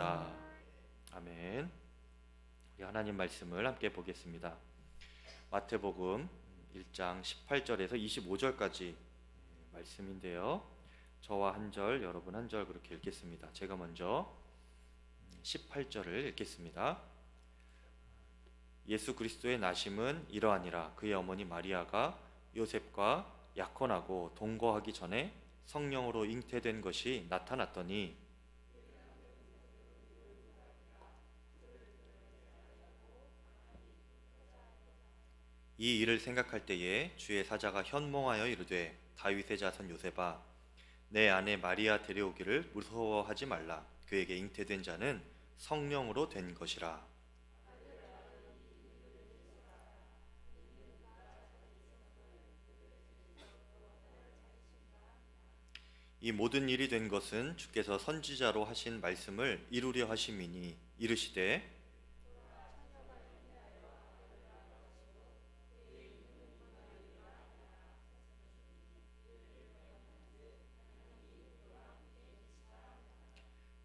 믿습니다. 아멘. 우리 하나님 말씀을 함께 보겠습니다. 마태복음 1장 18절에서 25절까지 말씀인데요. 저와 한 절, 여러분 한 절 그렇게 읽겠습니다. 제가 먼저 18절을 읽겠습니다. 예수 그리스도의 나심은 이러하니라. 그의 어머니 마리아가 요셉과 약혼하고 동거하기 전에 성령으로 잉태된 것이 나타났더니 이 일을 생각할 때에 주의 사자가 현몽하여 이르되 다윗의 자손 요셉아 내 아내 마리아 데려오기를 무서워하지 말라. 그에게 잉태된 자는 성령으로 된 것이라. 이 모든 일이 된 것은 주께서 선지자로 하신 말씀을 이루려 하심이니 이르시되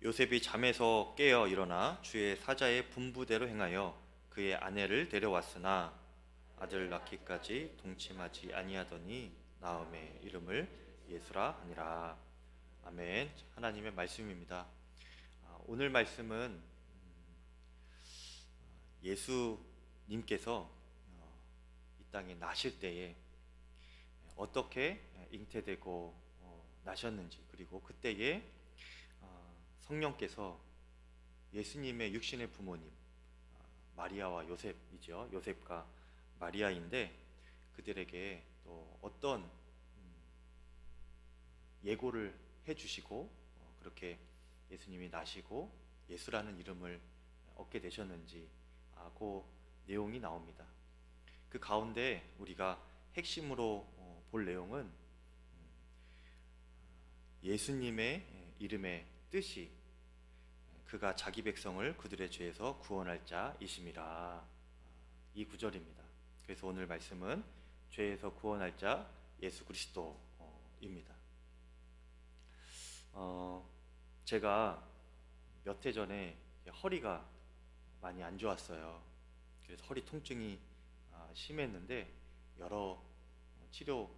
요셉이 잠에서 깨어 일어나 주의 사자의 분부대로 행하여 그의 아내를 데려왔으나 아들 낳기까지 동침하지 아니하더니 나음의 이름을 예수라 하니라. 아멘. 하나님의 말씀입니다. 오늘 말씀은 예수님께서 이 땅에 나실 때에 어떻게 잉태되고 나셨는지, 그리고 그때에 성령께서 예수님의 육신의 부모님 마리아와 요셉이죠. 요셉과 마리아인데 그들에게 또 어떤 예고를 해주시고 그렇게 예수님이 나시고 예수라는 이름을 얻게 되셨는지 그 내용이 나옵니다. 그 가운데 우리가 핵심으로 볼 내용은 예수님의 이름의 뜻이 그가 자기 백성을 그들의 죄에서 구원할 자이심이라. 이 구절입니다. 그래서 오늘 말씀은 죄에서 구원할 자 예수 그리스도입니다. 제가 몇 해 전에 허리가 많이 안 좋았어요. 그래서 허리 통증이 심했는데 여러 치료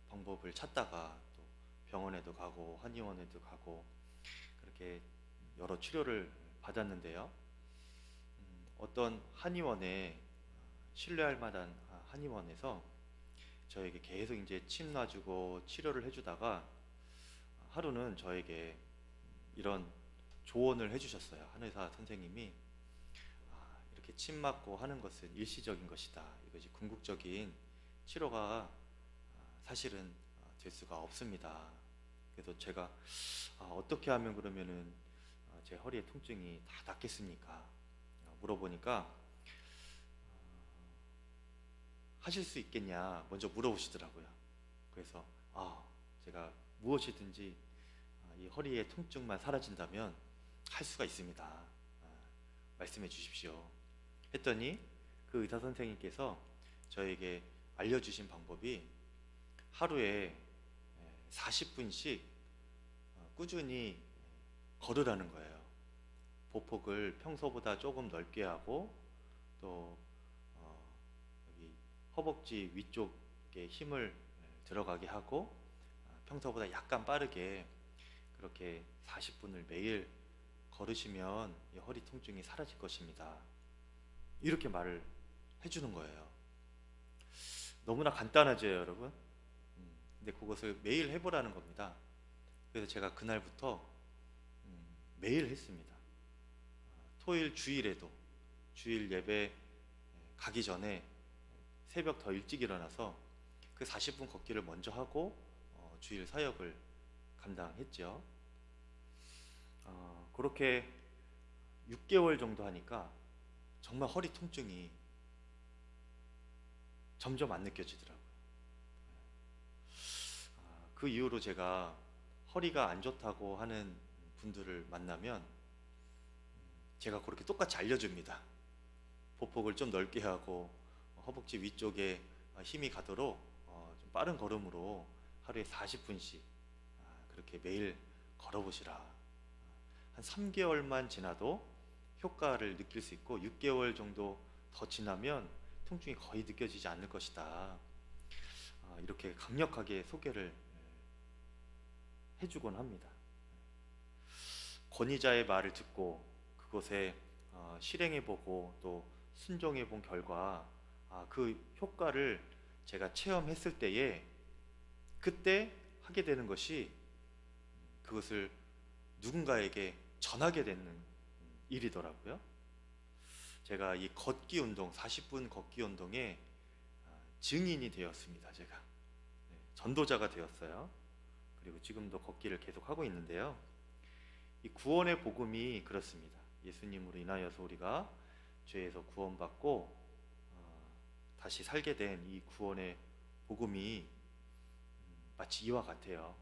방법을 찾다가 또 병원에도 가고 한의원에도 가고 그렇게 여러 치료를 받았는데요. 어떤 한의원에 신뢰할 만한 한의원에서 저에게 계속 이제 침 놔주고 치료를 해주다가 하루는 저에게 이런 조언을 해주셨어요. 한의사 선생님이 이렇게 침 맞고 하는 것은 일시적인 것이다. 이것이 궁극적인 치료가 사실은 될 수가 없습니다. 그래서 제가 어떻게 하면 그러면은 제 허리의 통증이 다 낫겠습니까? 물어보니까 하실 수 있겠냐 먼저 물어보시더라고요. 그래서 제가 무엇이든지 이 허리의 통증만 사라진다면 할 수가 있습니다. 말씀해 주십시오. 했더니 그 의사 선생님께서 저에게 알려주신 방법이 하루에 40분씩 꾸준히 걸으라는 거예요. 보폭을 평소보다 조금 넓게 하고 또 여기 허벅지 위쪽에 힘을 들어가게 하고 평소보다 약간 빠르게 그렇게 40분을 매일 걸으시면 이 허리 통증이 사라질 것입니다. 이렇게 말을 해주는 거예요. 너무나 간단하죠, 여러분? 근데 그것을 매일 해보라는 겁니다. 그래서 제가 그날부터 매일 했습니다. 토일 주일에도 주일 예배 가기 전에 새벽 더 일찍 일어나서 그 40분 걷기를 먼저 하고 주일 사역을 감당했죠. 그렇게 6개월 정도 하니까 정말 허리 통증이 점점 안 느껴지더라고요. 그 이후로 제가 허리가 안 좋다고 하는 분들을 만나면 제가 그렇게 똑같이 알려줍니다. 보폭을 좀 넓게 하고 허벅지 위쪽에 힘이 가도록 좀 빠른 걸음으로 하루에 40분씩 그렇게 매일 걸어보시라. 한 3개월만 지나도 효과를 느낄 수 있고 6개월 정도 더 지나면 통증이 거의 느껴지지 않을 것이다. 이렇게 강력하게 소개를 해주곤 합니다. 권위자의 말을 듣고 그것에 실행해보고 또 순종해본 결과 그 효과를 제가 체험했을 때에 그때 하게 되는 것이 그것을 누군가에게 전하게 되는 일이더라고요. 제가 이 걷기 운동, 40분 걷기 운동에 증인이 되었습니다. 제가 전도자가 되었어요. 그리고 지금도 걷기를 계속 하고 있는데요. 이 구원의 복음이 그렇습니다. 예수님으로 인하여서 우리가 죄에서 구원받고 다시 살게 된 이 구원의 복음이 마치 이와 같아요.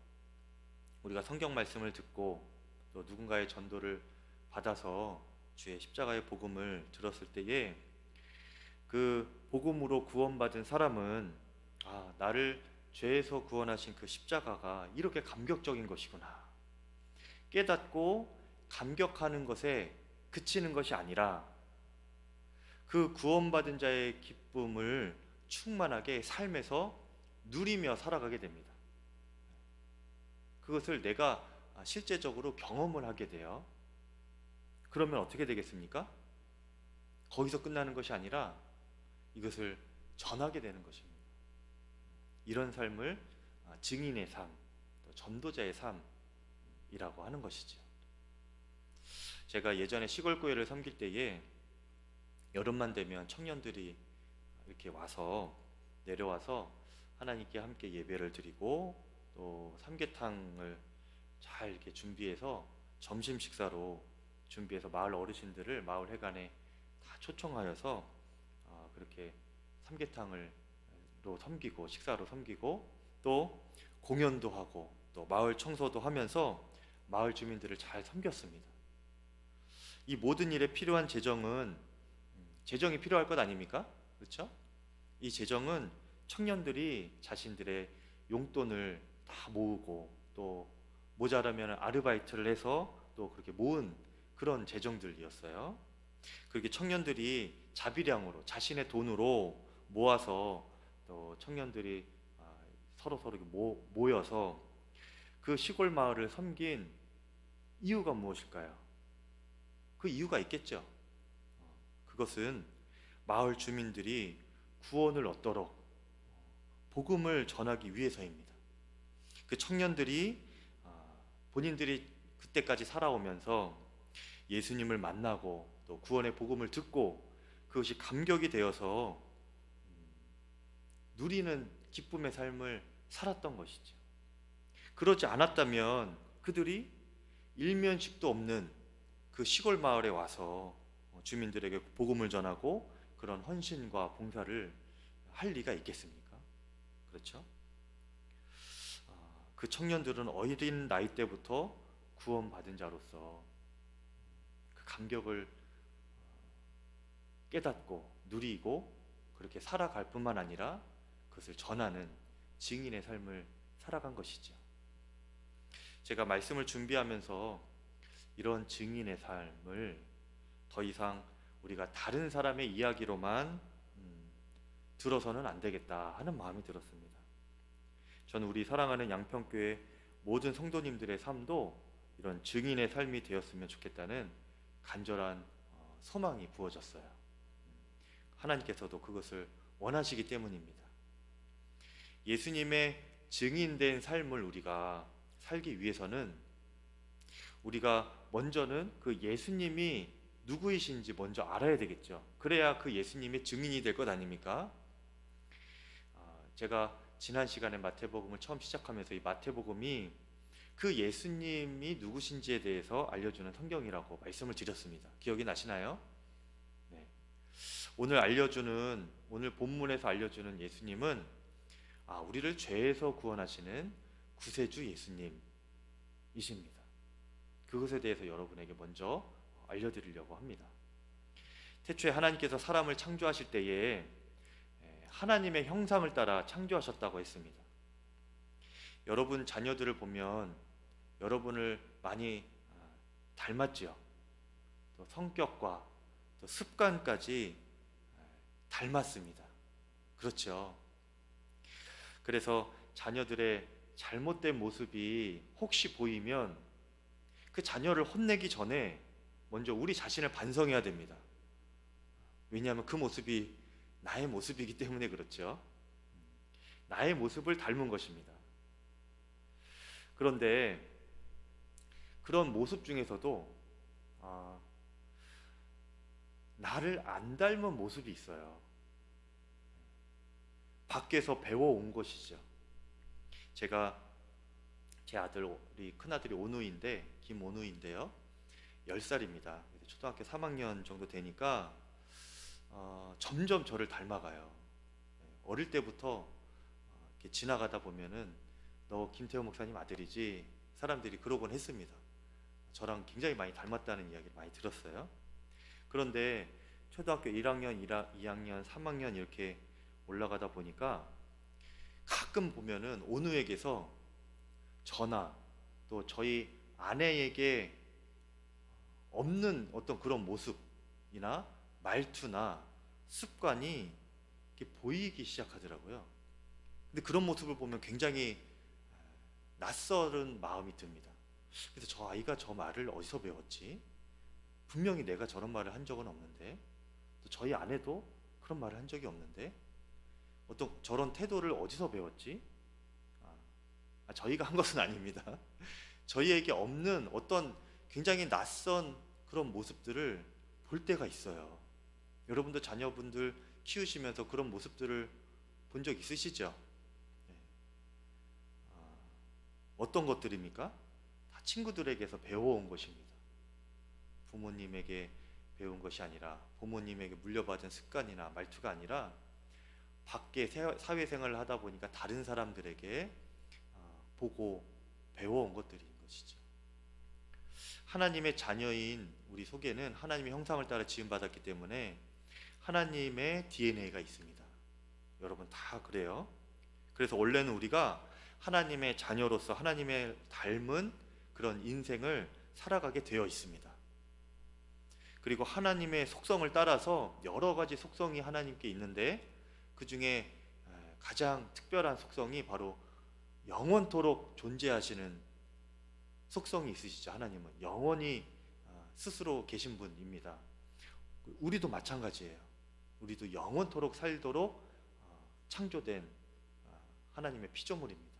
우리가 성경 말씀을 듣고 또 누군가의 전도를 받아서 주의 십자가의 복음을 들었을 때에 그 복음으로 구원받은 사람은 나를 죄에서 구원하신 그 십자가가 이렇게 감격적인 것이구나 깨닫고 감격하는 것에 그치는 것이 아니라 그 구원받은 자의 기쁨을 충만하게 삶에서 누리며 살아가게 됩니다. 그것을 내가 실제적으로 경험을 하게 돼요. 그러면 어떻게 되겠습니까? 거기서 끝나는 것이 아니라 이것을 전하게 되는 것입니다. 이런 삶을 증인의 삶, 또 전도자의 삶이라고 하는 것이죠. 제가 예전에 시골 교회를 섬길 때에 여름만 되면 청년들이 이렇게 내려와서 하나님께 함께 예배를 드리고 또 삼계탕을 잘 이렇게 준비해서 점심 식사로 준비해서 마을 어르신들을 마을 회관에 다 초청하여서 그렇게 삼계탕으로 섬기고 식사로 섬기고 또 공연도 하고 또 마을 청소도 하면서 마을 주민들을 잘 섬겼습니다. 이 모든 일에 필요한 재정이 필요할 것 아닙니까? 그렇죠? 이 재정은 청년들이 자신들의 용돈을 다 모으고 또 모자라면 아르바이트를 해서 또 그렇게 모은 그런 재정들이었어요. 그렇게 청년들이 자비량으로 자신의 돈으로 모아서 또 청년들이 서로 이렇게 모여서 그 시골 마을을 섬긴 이유가 무엇일까요? 그 이유가 있겠죠. 그것은 마을 주민들이 구원을 얻도록 복음을 전하기 위해서입니다. 그 청년들이 본인들이 그때까지 살아오면서 예수님을 만나고 또 구원의 복음을 듣고 그것이 감격이 되어서 누리는 기쁨의 삶을 살았던 것이죠. 그러지 않았다면 그들이 일면식도 없는 그 시골 마을에 와서 주민들에게 복음을 전하고 그런 헌신과 봉사를 할 리가 있겠습니까? 그렇죠? 그 청년들은 어린 나이 때부터 구원받은 자로서 그 감격을 깨닫고 누리고 그렇게 살아갈 뿐만 아니라 그것을 전하는 증인의 삶을 살아간 것이죠. 제가 말씀을 준비하면서 이런 증인의 삶을 더 이상 우리가 다른 사람의 이야기로만 들어서는 안 되겠다 하는 마음이 들었습니다. 저는 우리 사랑하는 양평교회 모든 성도님들의 삶도 이런 증인의 삶이 되었으면 좋겠다는 간절한 소망이 부어졌어요. 하나님께서도 그것을 원하시기 때문입니다. 예수님의 증인된 삶을 우리가 살기 위해서는 우리가 먼저는 그 예수님이 누구이신지 먼저 알아야 되겠죠. 그래야 그 예수님의 증인이 될 것 아닙니까? 제가 지난 시간에 마태복음을 처음 시작하면서 이 마태복음이 그 예수님이 누구신지에 대해서 알려주는 성경이라고 말씀을 드렸습니다. 기억이 나시나요? 네. 오늘 본문에서 알려주는 예수님은 우리를 죄에서 구원하시는 구세주 예수님이십니다. 그것에 대해서 여러분에게 먼저 알려드리려고 합니다. 태초에 하나님께서 사람을 창조하실 때에 하나님의 형상을 따라 창조하셨다고 했습니다. 여러분 자녀들을 보면 여러분을 많이 닮았죠. 또 성격과 또 습관까지 닮았습니다. 그렇죠. 그래서 자녀들의 잘못된 모습이 혹시 보이면 그 자녀를 혼내기 전에 먼저 우리 자신을 반성해야 됩니다. 왜냐하면 그 모습이 나의 모습이기 때문에 그렇죠. 나의 모습을 닮은 것입니다. 그런데 그런 모습 중에서도 나를 안 닮은 모습이 있어요. 밖에서 배워온 것이죠. 제가 제 아들, 우리 큰아들이 온우인데, 김온우인데요, 10살입니다. 초등학교 3학년 정도 되니까 점점 저를 닮아가요. 어릴 때부터 이렇게 지나가다 보면은 너 김태호 목사님 아들이지? 사람들이 그러곤 했습니다. 저랑 굉장히 많이 닮았다는 이야기를 많이 들었어요. 그런데 초등학교 1학년, 2학년, 3학년 이렇게 올라가다 보니까 가끔 보면은 온우에게서 저나 또 저희 아내에게 없는 어떤 그런 모습이나 말투나 습관이 이렇게 보이기 시작하더라고요. 근데 그런 모습을 보면 굉장히 낯설은 마음이 듭니다. 그래서 저 아이가 저 말을 어디서 배웠지? 분명히 내가 저런 말을 한 적은 없는데, 또 저희 아내도 그런 말을 한 적이 없는데, 어떤 저런 태도를 어디서 배웠지? 저희가 한 것은 아닙니다. 저희에게 없는 어떤 굉장히 낯선 그런 모습들을 볼 때가 있어요. 여러분도 자녀분들 키우시면서 그런 모습들을 본 적 있으시죠? 네. 어떤 것들입니까? 다 친구들에게서 배워온 것입니다. 부모님에게 배운 것이 아니라, 부모님에게 물려받은 습관이나 말투가 아니라 밖에 사회생활을 하다 보니까 다른 사람들에게 보고 배워온 것들인 것이죠. 하나님의 자녀인 우리 속에는 하나님의 형상을 따라 지음받았기 때문에 하나님의 DNA가 있습니다. 여러분 다 그래요. 그래서 원래는 우리가 하나님의 자녀로서 하나님의 닮은 그런 인생을 살아가게 되어 있습니다. 그리고 하나님의 속성을 따라서 여러 가지 속성이 하나님께 있는데, 그 중에 가장 특별한 속성이 바로 영원토록 존재하시는 속성이 있으시죠. 하나님은 영원히 스스로 계신 분입니다. 우리도 마찬가지예요. 우리도 영원토록 살도록 창조된 하나님의 피조물입니다.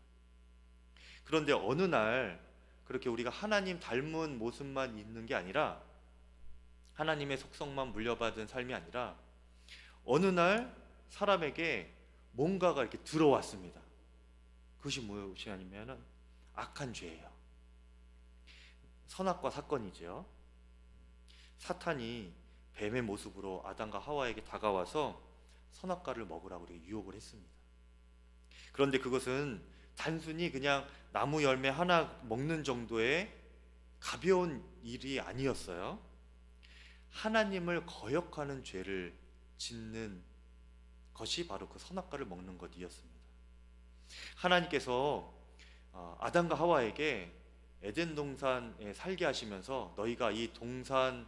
그런데 어느 날 그렇게 우리가 하나님 닮은 모습만 있는 게 아니라, 하나님의 속성만 물려받은 삶이 아니라, 어느 날 사람에게 뭔가가 이렇게 들어왔습니다. 그것이 무엇이 아니면 악한 죄예요. 선악과 사건이죠. 사탄이 뱀의 모습으로 아담과 하와에게 다가와서 선악과를 먹으라고 이렇게 유혹을 했습니다. 그런데 그것은 단순히 그냥 나무 열매 하나 먹는 정도의 가벼운 일이 아니었어요. 하나님을 거역하는 죄를 짓는 것이 바로 그 선악과를 먹는 것이었습니다. 하나님께서 아담과 하와에게 에덴 동산에 살게 하시면서 너희가 이 동산에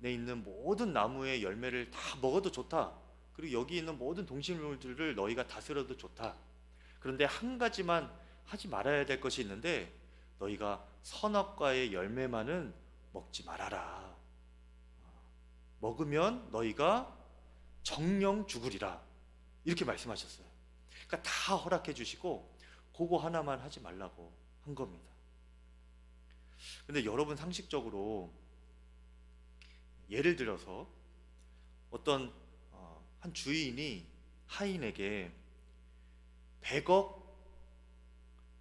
있는 모든 나무의 열매를 다 먹어도 좋다. 그리고 여기 있는 모든 동식물들을 너희가 다스려도 좋다. 그런데 한 가지만 하지 말아야 될 것이 있는데, 너희가 선악과의 열매만은 먹지 말아라. 먹으면 너희가 정령 죽으리라. 이렇게 말씀하셨어요. 그러니까 다 허락해 주시고 그거 하나만 하지 말라고 한 겁니다. 근데 여러분 상식적으로 예를 들어서 어떤 한 주인이 하인에게 100억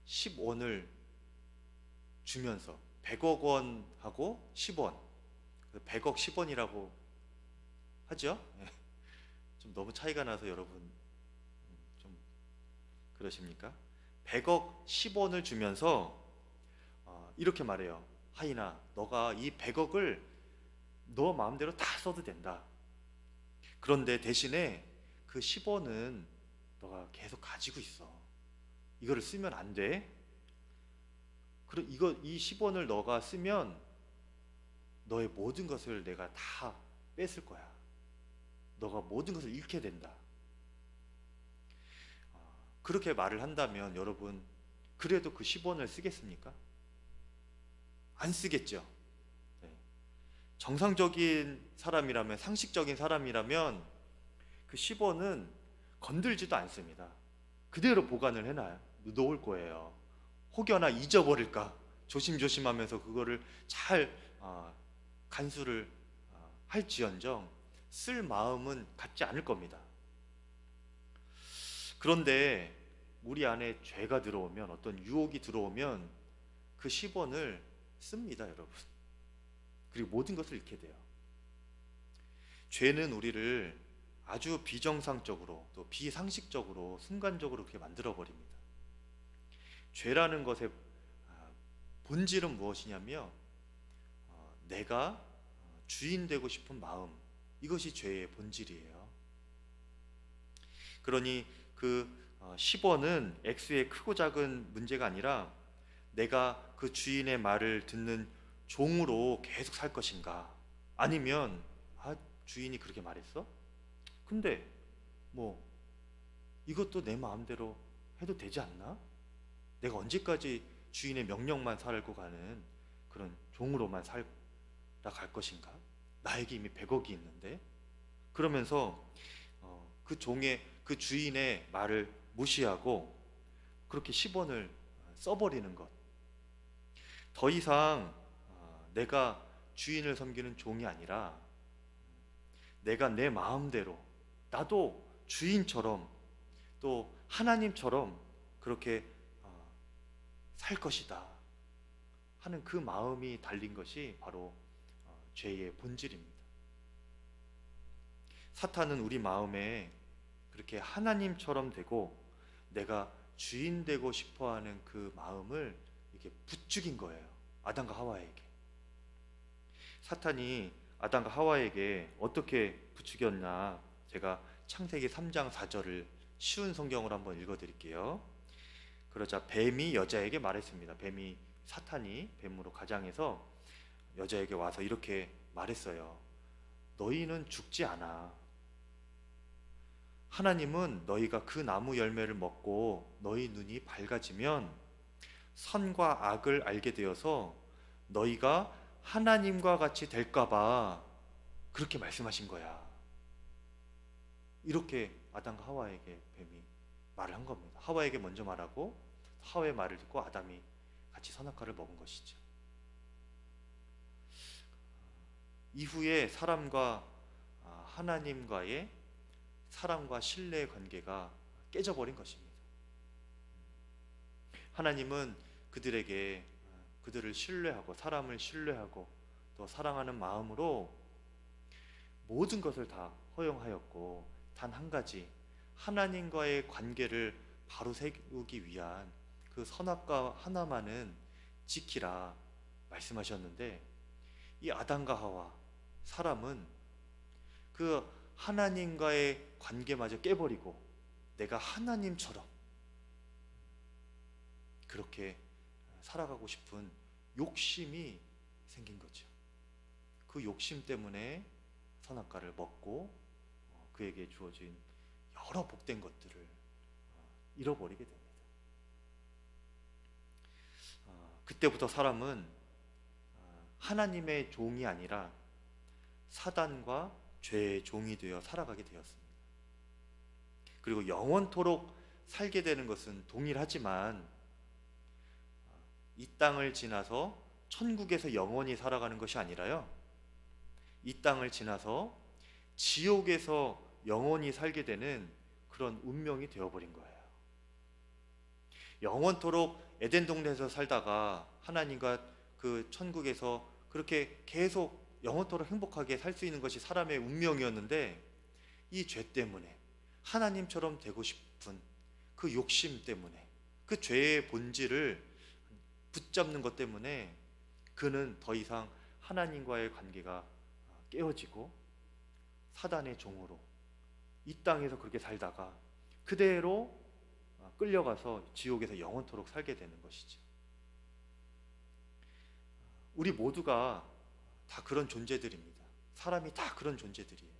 10원을 주면서, 100억 원하고 10원, 100억 10원이라고 하죠? 좀 너무 차이가 나서 여러분 좀 그러십니까? 100억 10원을 주면서 이렇게 말해요. 하인아, 너가 이 100억을 너 마음대로 다 써도 된다. 그런데 대신에 그 10원은 너가 계속 가지고 있어. 이거를 쓰면 안 돼. 이 10원을 너가 쓰면 너의 모든 것을 내가 다 뺏을 거야. 너가 모든 것을 잃게 된다. 그렇게 말을 한다면 여러분, 그래도 그 10원을 쓰겠습니까? 안 쓰겠죠. 네. 정상적인 사람이라면, 상식적인 사람이라면 그 10원은 건들지도 않습니다. 그대로 보관을 놓을 거예요. 혹여나 잊어버릴까 조심조심하면서 그거를 잘 간수를 할지언정 쓸 마음은 갖지 않을 겁니다. 그런데 우리 안에 죄가 들어오면, 어떤 유혹이 들어오면 그 10원을 씁니다, 여러분. 그리고 모든 것을 잃게 돼요. 죄는 우리를 아주 비정상적으로, 또 비상식적으로, 순간적으로 그렇게 만들어 버립니다. 죄라는 것의 본질은 무엇이냐면 내가 주인 되고 싶은 마음, 이것이 죄의 본질이에요. 그러니 그 10원은 X의 크고 작은 문제가 아니라 내가 그 주인의 말을 듣는 종으로 계속 살 것인가, 아니면 주인이 그렇게 말했어? 근데 뭐 이것도 내 마음대로 해도 되지 않나? 내가 언제까지 주인의 명령만 살고 가는 그런 종으로만 살아갈 것인가? 나에게 이미 100억이 있는데? 그러면서 그 주인의 말을 무시하고 그렇게 10원을 써버리는 것. 더 이상 내가 주인을 섬기는 종이 아니라 내가 내 마음대로, 나도 주인처럼 또 하나님처럼 그렇게 살 것이다 하는 그 마음이 달린 것이 바로 죄의 본질입니다. 사탄은 우리 마음에 그렇게 하나님처럼 되고 내가 주인 되고 싶어하는 그 마음을 이렇게 부추긴 거예요. 아담과 하와에게. 사탄이 아담과 하와에게 어떻게 부추겼나, 제가 창세기 3장 4절을 쉬운 성경으로 한번 읽어드릴게요. 그러자 뱀이 여자에게 말했습니다. 사탄이 뱀으로 가장해서 여자에게 와서 이렇게 말했어요. 너희는 죽지 않아. 하나님은 너희가 그 나무 열매를 먹고 너희 눈이 밝아지면 선과 악을 알게 되어서 너희가 하나님과 같이 될까봐 그렇게 말씀하신 거야. 이렇게 아담과 하와에게 뱀이 말을 한 겁니다. 하와에게 먼저 말하고 하와의 말을 듣고 아담이 같이 선악과를 먹은 것이죠. 이후에 사람과 하나님과의 사랑과 신뢰의 관계가 깨져버린 것입니다. 하나님은 그들을 신뢰하고 사람을 신뢰하고 또 사랑하는 마음으로 모든 것을 다 허용하였고, 단 한 가지, 하나님과의 관계를 바로 세우기 위한 그 선악과 하나만은 지키라 말씀하셨는데, 이 아담과 하와, 사람은 그 하나님과의 관계마저 깨버리고 내가 하나님처럼 그렇게 살아가고 싶은 욕심이 생긴 거죠. 그 욕심 때문에 선악과를 먹고 그에게 주어진 여러 복된 것들을 잃어버리게 됩니다. 그때부터 사람은 하나님의 종이 아니라 사단과 죄의 종이 되어 살아가게 되었습니다. 그리고 영원토록 살게 되는 것은 동일하지만 이 땅을 지나서 천국에서 영원히 살아가는 것이 아니라요, 이 땅을 지나서 지옥에서 영원히 살게 되는 그런 운명이 되어버린 거예요. 영원토록 에덴 동네에서 살다가 하나님과 그 천국에서 그렇게 계속 영원토록 행복하게 살 수 있는 것이 사람의 운명이었는데, 이 죄 때문에, 하나님처럼 되고 싶은 그 욕심 때문에, 그 죄의 본질을 붙잡는 것 때문에 그는 더 이상 하나님과의 관계가 깨어지고 사단의 종으로 이 땅에서 그렇게 살다가 그대로 끌려가서 지옥에서 영원토록 살게 되는 것이죠. 우리 모두가 다 그런 존재들입니다. 사람이 다 그런 존재들이에요.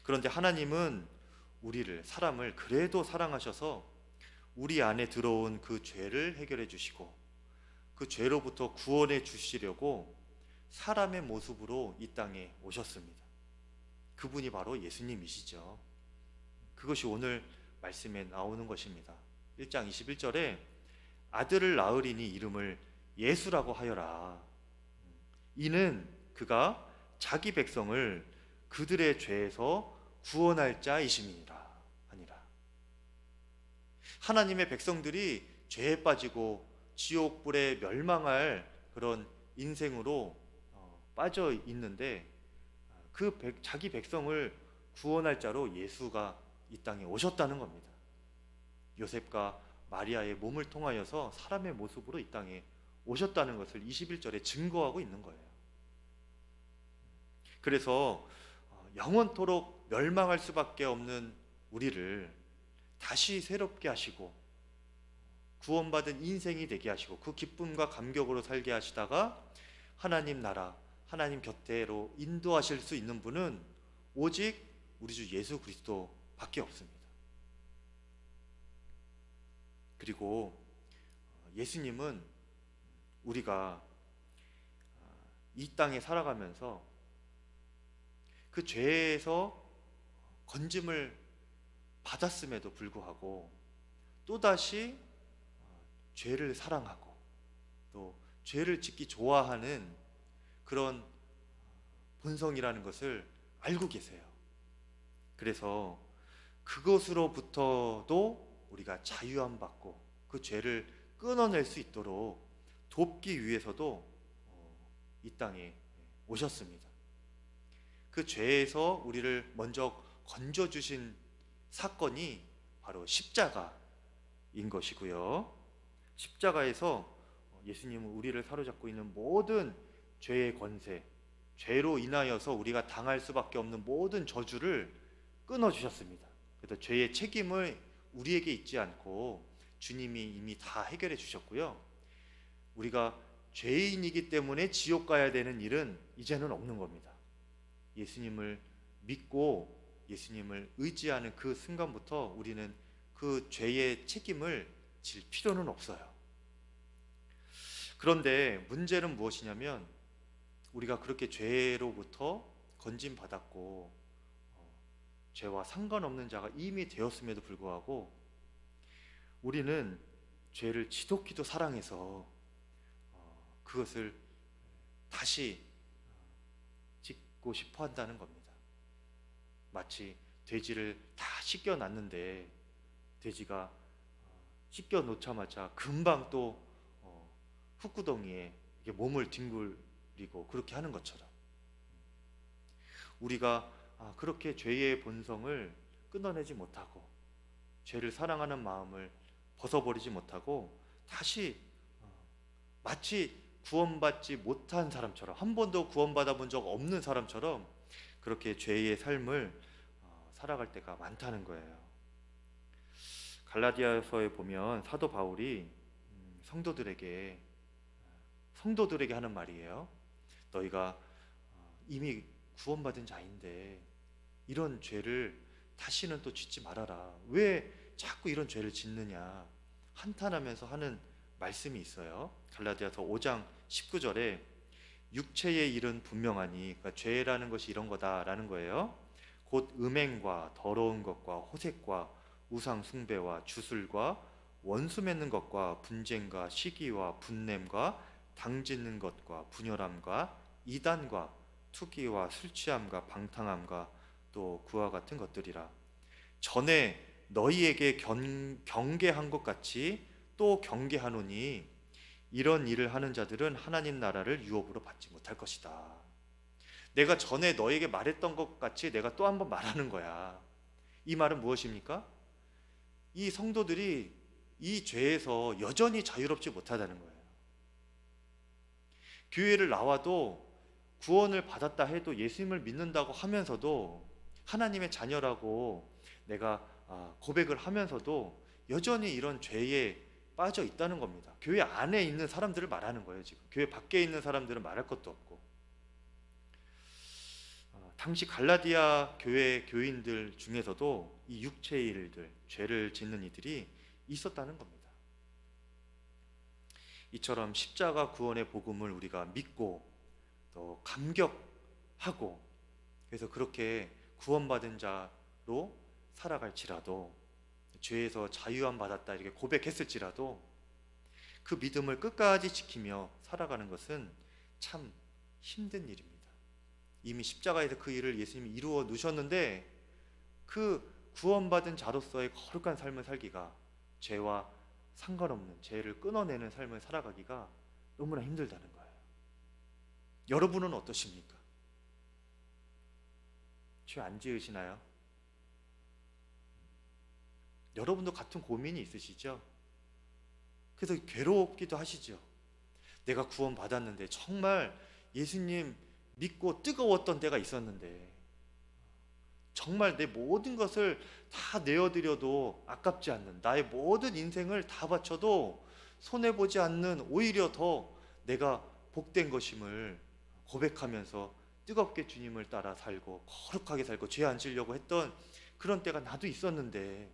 그런데 하나님은 우리를, 사람을 그래도 사랑하셔서 우리 안에 들어온 그 죄를 해결해 주시고 그 죄로부터 구원해 주시려고 사람의 모습으로 이 땅에 오셨습니다. 그분이 바로 예수님이시죠. 그것이 오늘 말씀에 나오는 것입니다. 1장 21절에 아들을 낳으리니 이름을 예수라고 하여라. 이는 그가 자기 백성을 그들의 죄에서 구원할 자이심이니라 하니라. 하나님의 백성들이 죄에 빠지고 지옥불에 멸망할 그런 인생으로 빠져 있는데 자기 백성을 구원할 자로 예수가 이 땅에 오셨다는 겁니다. 요셉과 마리아의 몸을 통하여서 사람의 모습으로 이 땅에 오셨다는 것을 21절에 증거하고 있는 거예요. 그래서 영원토록 멸망할 수밖에 없는 우리를 다시 새롭게 하시고 구원받은 인생이 되게 하시고 그 기쁨과 감격으로 살게 하시다가 하나님 나라, 하나님 곁에로 인도하실 수 있는 분은 오직 우리 주 예수 그리스도밖에 없습니다. 그리고 예수님은 우리가 이 땅에 살아가면서 그 죄에서 건짐을 받았음에도 불구하고 또다시 죄를 사랑하고 또 죄를 짓기 좋아하는 그런 본성이라는 것을 알고 계세요. 그래서 그것으로부터도 우리가 자유함 받고 그 죄를 끊어낼 수 있도록 돕기 위해서도 이 땅에 오셨습니다. 그 죄에서 우리를 먼저 건져주신 사건이 바로 십자가인 것이고요. 십자가에서 예수님은 우리를 사로잡고 있는 모든 죄의 권세, 죄로 인하여서 우리가 당할 수밖에 없는 모든 저주를 끊어주셨습니다. 그래서 죄의 책임을 우리에게 있지 않고 주님이 이미 다 해결해 주셨고요. 우리가 죄인이기 때문에 지옥 가야 되는 일은 이제는 없는 겁니다. 예수님을 믿고 예수님을 의지하는 그 순간부터 우리는 그 죄의 책임을 질 필요는 없어요. 그런데 문제는 무엇이냐면 우리가 그렇게 죄로부터 건짐받았고 죄와 상관없는 자가 이미 되었음에도 불구하고 우리는 죄를 지독히도 사랑해서 그것을 다시 짓고 싶어 한다는 겁니다. 마치 돼지를 다 씻겨놨는데 돼지가 씻겨놓자마자 금방 또 흙구덩이에 몸을 뒹굴리고 그렇게 하는 것처럼 우리가 그렇게 죄의 본성을 끊어내지 못하고 죄를 사랑하는 마음을 벗어버리지 못하고 다시 마치 구원받지 못한 사람처럼 한 번도 구원받아 본 적 없는 사람처럼 그렇게 죄의 삶을 살아갈 때가 많다는 거예요. 갈라디아서에 보면 사도 바울이 성도들에게 하는 말이에요. 너희가 이미 구원받은 자인데 이런 죄를 다시는 또 짓지 말아라. 왜 자꾸 이런 죄를 짓느냐 한탄하면서 하는 말씀이 있어요. 갈라디아서 5장 19절에 육체의 일은 분명하니, 그러니까 죄라는 것이 이런 거다라는 거예요. 곧 음행과 더러운 것과 호색과 우상 숭배와 주술과 원수 맺는 것과 분쟁과 시기와 분냄과 당짓는 것과 분열함과 이단과 투기와 술 취함과 방탕함과 또 그와 같은 것들이라. 전에 너희에게 경계한 것 같이 또 경계하노니 이런 일을 하는 자들은 하나님 나라를 유업으로 받지 못할 것이다. 내가 전에 너에게 말했던 것 같이 내가 또 한 번 말하는 거야. 이 말은 무엇입니까? 이 성도들이 이 죄에서 여전히 자유롭지 못하다는 거예요. 교회를 나와도 구원을 받았다 해도 예수님을 믿는다고 하면서도 하나님의 자녀라고 내가 고백을 하면서도 여전히 이런 죄에 빠져 있다는 겁니다. 교회 안에 있는 사람들을 말하는 거예요. 지금 교회 밖에 있는 사람들은 말할 것도 없고 당시 갈라디아 교회 교인들 중에서도 이 육체의 일들, 죄를 짓는 이들이 있었다는 겁니다. 이처럼 십자가 구원의 복음을 우리가 믿고 또 감격하고, 그래서 그렇게 구원받은 자로 살아갈지라도, 죄에서 자유함 받았다 이렇게 고백했을지라도 그 믿음을 끝까지 지키며 살아가는 것은 참 힘든 일입니다. 이미 십자가에서 그 일을 예수님이 이루어 누셨는데, 그 구원받은 자로서의 거룩한 삶을 살기가, 죄와 상관없는 죄를 끊어내는 삶을 살아가기가 너무나 힘들다는 거예요. 여러분은 어떠십니까? 죄 안 지으시나요? 여러분도 같은 고민이 있으시죠? 그래서 괴롭기도 하시죠. 내가 구원받았는데, 정말 예수님 믿고 뜨거웠던 때가 있었는데, 정말 내 모든 것을 다 내어드려도 아깝지 않는, 나의 모든 인생을 다 바쳐도 손해보지 않는, 오히려 더 내가 복된 것임을 고백하면서 뜨겁게 주님을 따라 살고 거룩하게 살고 죄 안 지으려고 했던 그런 때가 나도 있었는데,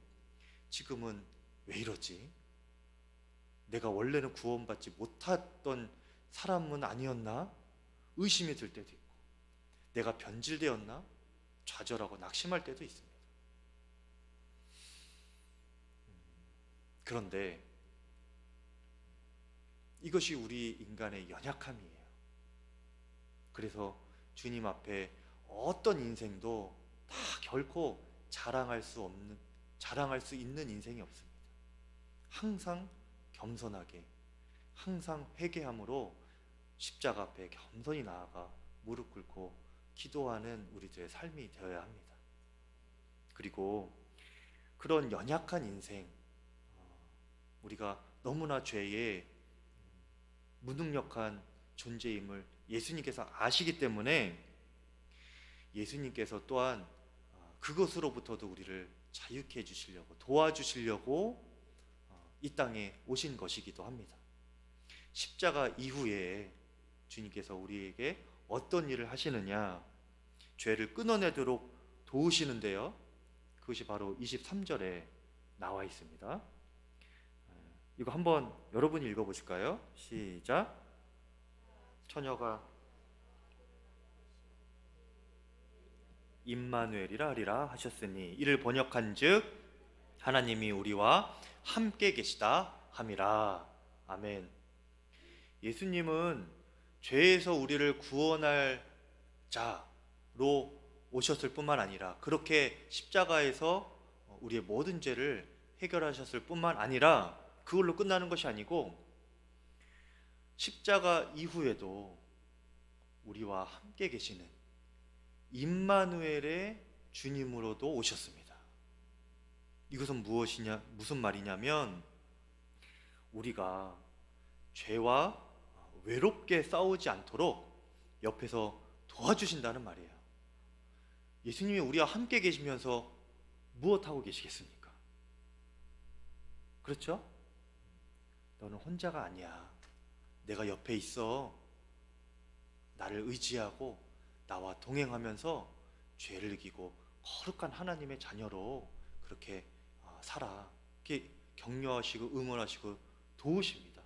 지금은 왜 이러지? 내가 원래는 구원받지 못했던 사람은 아니었나? 의심이 들 때도 있고, 내가 변질되었나? 좌절하고 낙심할 때도 있습니다. 그런데 이것이 우리 인간의 연약함이에요. 그래서 주님 앞에 어떤 인생도 다 결코 자랑할 수 있는 인생이 없습니다. 항상 겸손하게, 항상 회개함으로 십자가 앞에 겸손히 나아가 무릎 꿇고 기도하는 우리들의 삶이 되어야 합니다. 그리고 그런 연약한 인생, 우리가 너무나 죄에 무능력한 존재임을 예수님께서 아시기 때문에, 예수님께서 또한 그것으로부터도 우리를 자유케 해주시려고, 도와주시려고 이 땅에 오신 것이기도 합니다. 십자가 이후에 주님께서 우리에게 어떤 일을 하시느냐, 죄를 끊어내도록 도우시는데요, 그것이 바로 23절에 나와 있습니다. 이거 한번 여러분이 읽어보실까요? 시작. 처녀가 임마누엘이라 하리라 하셨으니, 이를 번역한즉 하나님이 우리와 함께 계시다 함이라. 아멘. 예수님은 죄에서 우리를 구원할 자로 오셨을 뿐만 아니라, 그렇게 십자가에서 우리의 모든 죄를 해결하셨을 뿐만 아니라, 그걸로 끝나는 것이 아니고 십자가 이후에도 우리와 함께 계시는 임마누엘의 주님으로도 오셨습니다. 이것은 무슨 말이냐면, 우리가 죄와 외롭게 싸우지 않도록 옆에서 도와주신다는 말이에요. 예수님이 우리와 함께 계시면서 무엇하고 계시겠습니까? 그렇죠? 너는 혼자가 아니야. 내가 옆에 있어. 나를 의지하고 나와 동행하면서 죄를 이기고 거룩한 하나님의 자녀로 그렇게 살아. 이렇게 격려하시고 응원하시고 도우십니다.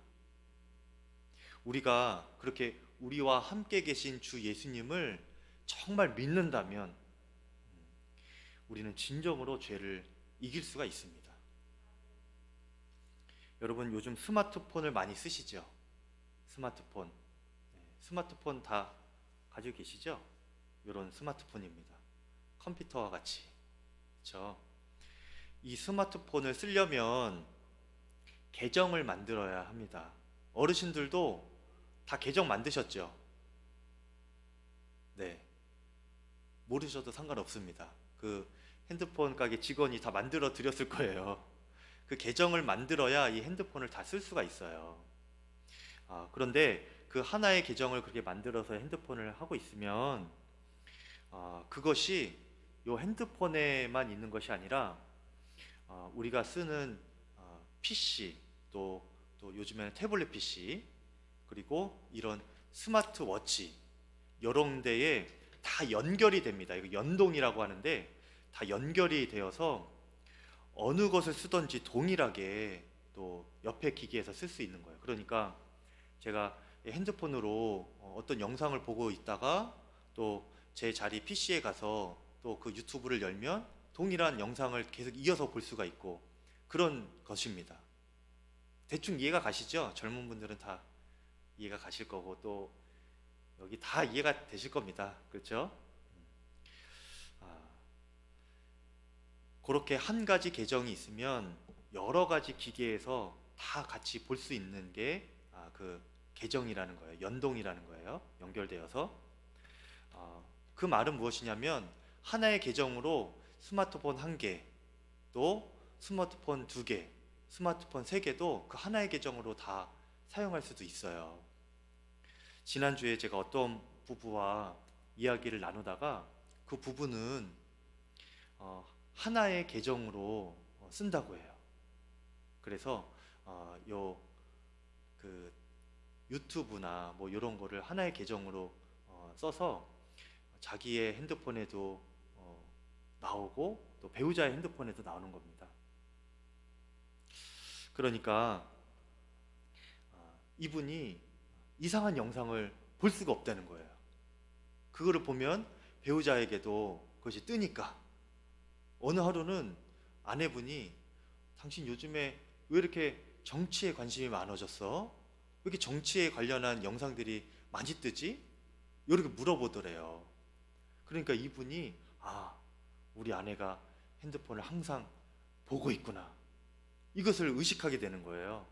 우리가 그렇게 우리와 함께 계신 주 예수님을 정말 믿는다면 우리는 진정으로 죄를 이길 수가 있습니다. 여러분, 요즘 스마트폰을 많이 쓰시죠? 스마트폰. 스마트폰 다 가지고 계시죠? 이런 스마트폰입니다. 컴퓨터와 같이. 그렇죠? 이 스마트폰을 쓰려면 계정을 만들어야 합니다. 어르신들도 다 계정 만드셨죠? 네. 모르셔도 상관없습니다. 그 핸드폰 가게 직원이 다 만들어 드렸을 거예요. 그 계정을 만들어야 이 핸드폰을 다 쓸 수가 있어요. 그런데 그 하나의 계정을 그렇게 만들어서 핸드폰을 하고 있으면 그것이 이 핸드폰에만 있는 것이 아니라 우리가 쓰는 PC, 또 요즘에는 태블릿 PC, 그리고 이런 스마트워치, 여러 데에 다 다 연결이 됩니다. 이거 연동이라고 하는데 다 연결이 되어서 어느 것을 쓰든지 동일하게 또 옆에 기기에서 쓸 수 있는 거예요. 그러니까 제가 핸드폰으로 어떤 영상을 보고 있다가 또 제 자리 PC에 가서 또 그 유튜브를 열면 동일한 영상을 계속 이어서 볼 수가 있고 그런 것입니다. 대충 이해가 가시죠? 젊은 분들은 다 이해가 가실 거고 또 여기 다 이해가 되실 겁니다. 그렇죠? 그렇게 한 가지 계정이 있으면 여러 가지 기계에서 다 같이 볼 수 있는 게 그 계정이라는 거예요. 연동이라는 거예요. 연결되어서. 그 말은 무엇이냐면 하나의 계정으로 스마트폰 한 개, 또 스마트폰 두 개, 스마트폰 세 개도 그 하나의 계정으로 다 사용할 수도 있어요. 지난주에 제가 어떤 부부와 이야기를 나누다가 그 부부는 하나의 계정으로 쓴다고 해요. 그래서 그 유튜브나 뭐 이런 거를 하나의 계정으로 써서 자기의 핸드폰에도 나오고 또 배우자의 핸드폰에도 나오는 겁니다. 그러니까 이분이 이상한 영상을 볼 수가 없다는 거예요. 그거를 보면 배우자에게도 그것이 뜨니까 어느 하루는 아내분이 당신 요즘에 왜 이렇게 정치에 관심이 많아졌어? 왜 이렇게 정치에 관련한 영상들이 많이 뜨지? 이렇게 물어보더래요. 그러니까 이분이 우리 아내가 핸드폰을 항상 보고 있구나, 이것을 의식하게 되는 거예요.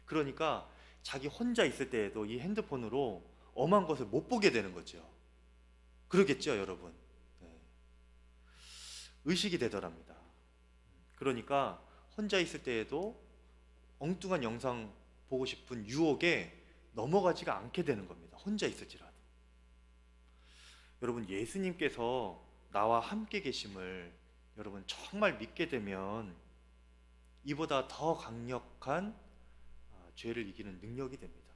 그러니까 자기 혼자 있을 때에도 이 핸드폰으로 엄한 것을 못 보게 되는 거죠. 그러겠죠, 여러분? 네. 의식이 되더랍니다. 그러니까 혼자 있을 때에도 엉뚱한 영상 보고 싶은 유혹에 넘어가지가 않게 되는 겁니다. 혼자 있을지라도. 여러분, 예수님께서 나와 함께 계심을 여러분 정말 믿게 되면 이보다 더 강력한 죄를 이기는 능력이 됩니다.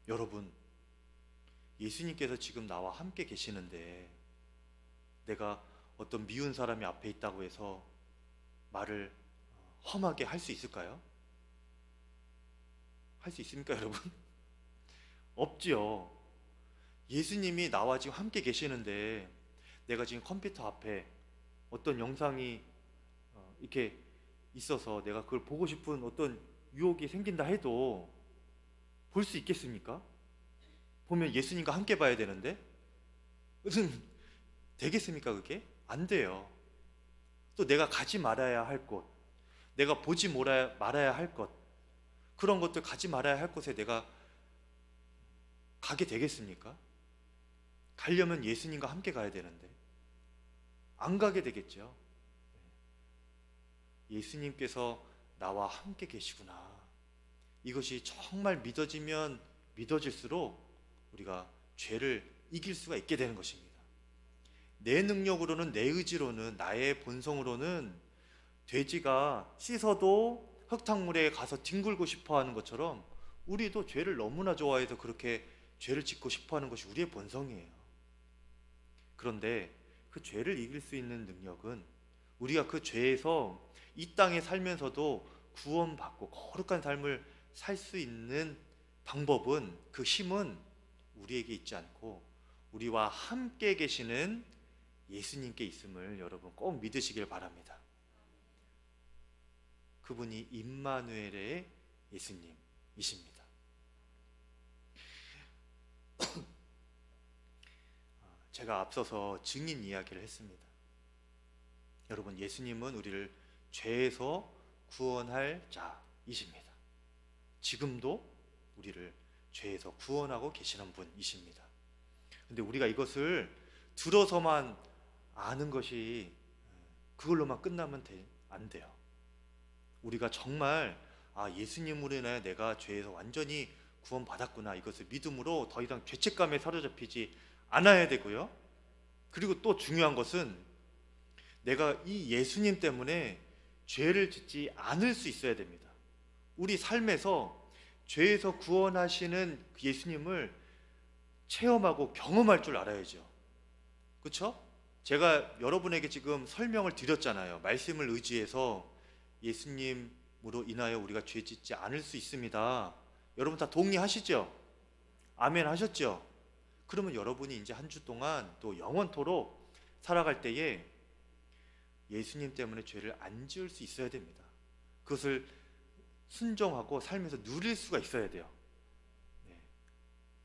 여러분, 예수님께서 지금 나와 함께 계시는데 내가 어떤 미운 사람이 앞에 있다고 해서 말을 험하게 할 수 있을까요? 할 수 있습니까, 여러분? 없지요. 예수님이 나와 지금 함께 계시는데 내가 지금 컴퓨터 앞에 어떤 영상이 이렇게 있어서 내가 그걸 보고 싶은 어떤 유혹이 생긴다 해도 볼 수 있겠습니까? 보면 예수님과 함께 봐야 되는데 무슨 되겠습니까? 그게? 안 돼요. 또 내가 가지 말아야 할 곳, 내가 보지 말아야 할 것, 그런 것들 가지 말아야 할 곳에 내가 가게 되겠습니까? 가려면 예수님과 함께 가야 되는데 안 가게 되겠죠. 예수님께서 나와 함께 계시구나, 이것이 정말 믿어지면 믿어질수록 우리가 죄를 이길 수가 있게 되는 것입니다. 내 능력으로는, 내 의지로는, 나의 본성으로는 돼지가 씻어도 흙탕물에 가서 뒹굴고 싶어 하는 것처럼 우리도 죄를 너무나 좋아해서 그렇게 죄를 짓고 싶어 하는 것이 우리의 본성이에요. 그런데 그 죄를 이길 수 있는 능력은, 우리가 그 죄에서 이 땅에 살면서도 구원받고 거룩한 삶을 살 수 있는 방법은, 그 힘은 우리에게 있지 않고 우리와 함께 계시는 예수님께 있음을 여러분 꼭 믿으시길 바랍니다. 그분이 임마누엘의 예수님이십니다. 제가 앞서서 증인 이야기를 했습니다. 여러분, 예수님은 우리를 죄에서 구원할 자이십니다. 지금도 우리를 죄에서 구원하고 계시는 분이십니다. 근데 우리가 이것을 들어서만 아는 것이, 그걸로만 끝나면 안 돼요. 우리가 정말 예수님으로 인하여 내가 죄에서 완전히 구원받았구나, 이것을 믿음으로 더 이상 죄책감에 사로잡히지 않아야 되고요. 그리고 또 중요한 것은 내가 이 예수님 때문에 죄를 짓지 않을 수 있어야 됩니다. 우리 삶에서 죄에서 구원하시는 그 예수님을 체험하고 경험할 줄 알아야죠. 그렇죠? 제가 여러분에게 지금 설명을 드렸잖아요. 말씀을 의지해서 예수님으로 인하여 우리가 죄 짓지 않을 수 있습니다. 여러분 다 동의하시죠? 아멘 하셨죠? 그러면 여러분이 이제 한 주 동안 또 영원토록 살아갈 때에 예수님 때문에 죄를 안 지을 수 있어야 됩니다. 그것을 순종하고 살면서 누릴 수가 있어야 돼요. 네.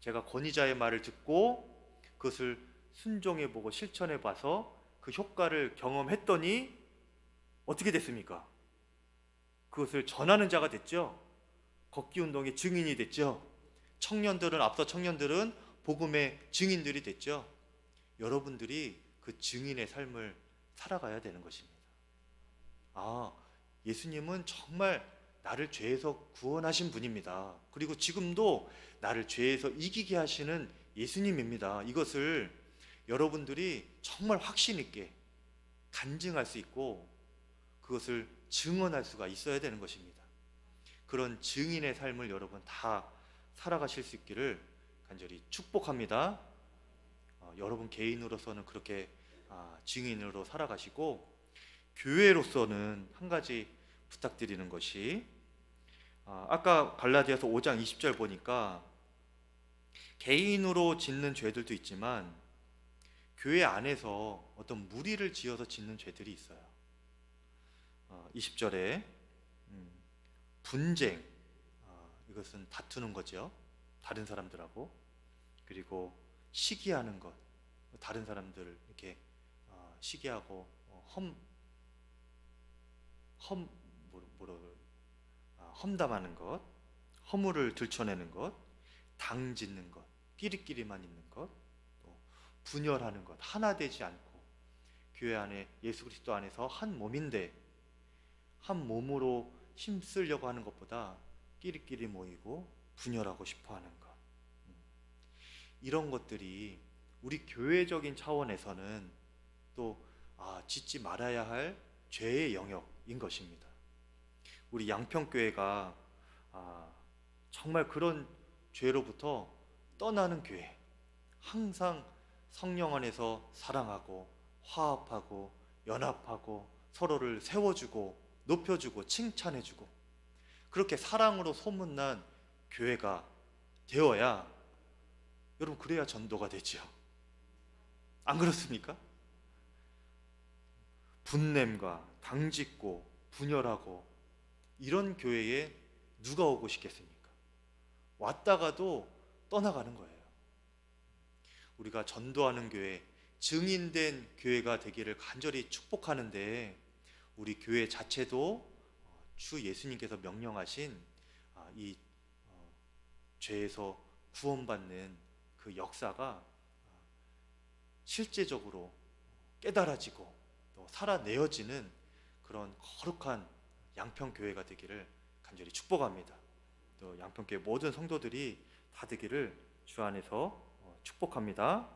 제가 권위자의 말을 듣고 그것을 순종해보고 실천해봐서 그 효과를 경험했더니 어떻게 됐습니까? 그것을 전하는 자가 됐죠. 걷기 운동의 증인이 됐죠. 앞서 청년들은 복음의 증인들이 됐죠. 여러분들이 그 증인의 삶을 살아가야 되는 것입니다. 아, 예수님은 정말 나를 죄에서 구원하신 분입니다. 그리고 지금도 나를 죄에서 이기게 하시는 예수님입니다. 이것을 여러분들이 정말 확신 있게 간증할 수 있고 그것을 증언할 수가 있어야 되는 것입니다. 그런 증인의 삶을 여러분 다 살아가실 수 있기를 간절히 축복합니다. 여러분 개인으로서는 그렇게 증인으로 살아가시고, 교회로서는 한 가지 부탁드리는 것이, 아까 갈라디아서 5장 20절 보니까 개인으로 짓는 죄들도 있지만 교회 안에서 어떤 무리를 지어서 짓는 죄들이 있어요. 20절에 분쟁, 이것은 다투는 거죠. 다른 사람들하고. 그리고 시기하는 것, 다른 사람들을 이렇게 시기하고 험담하는 것, 허물을 들춰내는 것, 당짓는 것, 끼리끼리만 있는 것, 또 분열하는 것, 하나 되지 않고 교회 안에 예수 그리스도 안에서 한 몸인데 한 몸으로 힘쓰려고 하는 것보다 끼리끼리 모이고 분열하고 싶어하는 것, 이런 것들이 우리 교회적인 차원에서는 또 짓지 말아야 할 죄의 영역인 것입니다. 우리 양평교회가 정말 그런 죄로부터 떠나는 교회, 항상 성령 안에서 사랑하고 화합하고 연합하고 서로를 세워주고 높여주고 칭찬해주고 그렇게 사랑으로 소문난 교회가 되어야, 여러분 그래야 전도가 되지요. 안 그렇습니까? 분냄과 당짓고 분열하고 이런 교회에 누가 오고 싶겠습니까? 왔다가도 떠나가는 거예요. 우리가 전도하는 교회, 증인된 교회가 되기를 간절히 축복하는데, 우리 교회 자체도 주 예수님께서 명령하신 이 죄에서 구원받는 그 역사가 실제적으로 깨달아지고 또 살아내어지는 그런 거룩한 양평교회가 되기를 간절히 축복합니다. 또 양평교회 모든 성도들이 다 되기를 주 안에서 축복합니다.